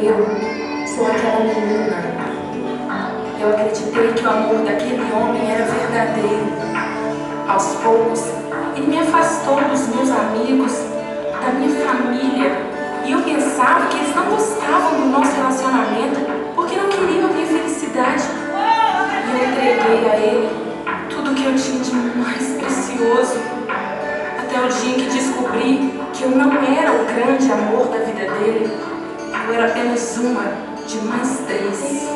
Eu sou aquela menina. Eu acreditei que o amor daquele homem era verdadeiro. Aos poucos, ele me afastou dos meus amigos, da minha família. E eu pensava que eles não gostavam do nosso relacionamento porque não queriam a minha felicidade. E eu entreguei a ele tudo que eu tinha de mais precioso. Até o dia em que descobri que eu não era o grande amor da vida dele. Eu era apenas uma de mais 3.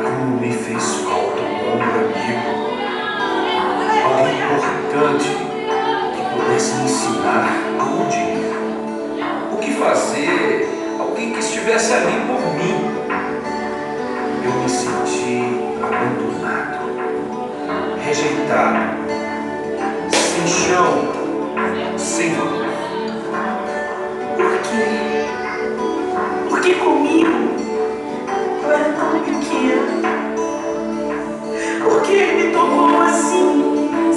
Como me fez falta um ombro amigo, alguém importante que pudesse me ensinar aonde ir, o que fazer, alguém que estivesse ali por mim. Eu me senti abandonado, rejeitado, sem chão, sem amor. Por quê? Por que comigo? Eu era tão pequena. Por que ele me tomou assim? Eu me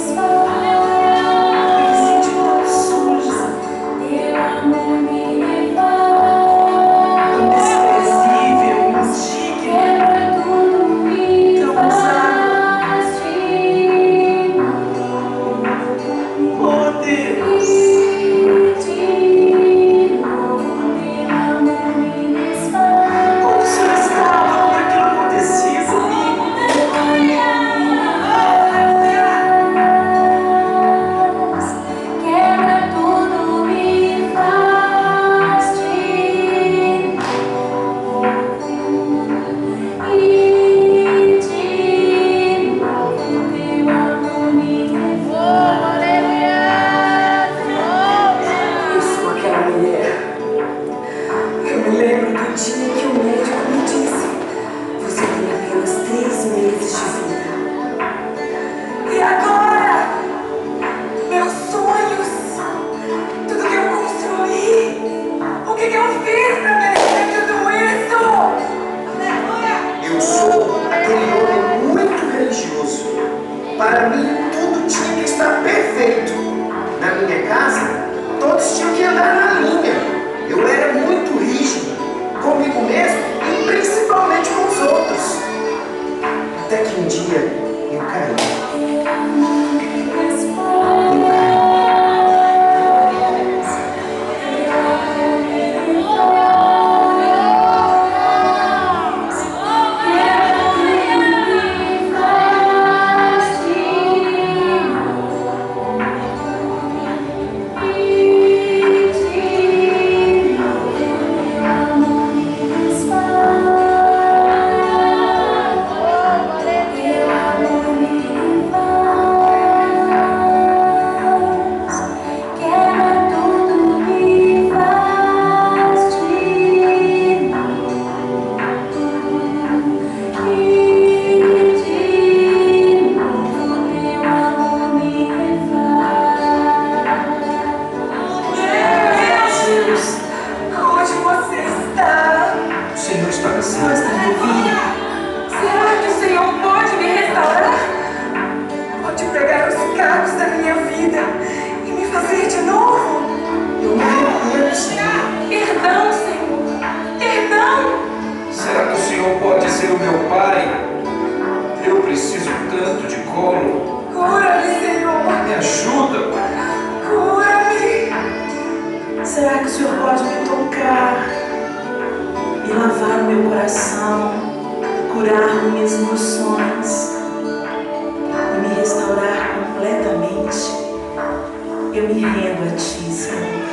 senti tão suja, tão desprezível, indigna, tão usada. Oh, Deus! Para mim, tudo tinha que estar perfeito. Na minha casa, todos tinham que andar na linha. Eu era muito rígido, comigo mesmo e principalmente com os outros. Até que um dia, eu caí. Será que o Senhor pode me tocar e lavar o meu coração curar minhas emoções e me restaurar completamente, eu me rendo a Ti, Senhor.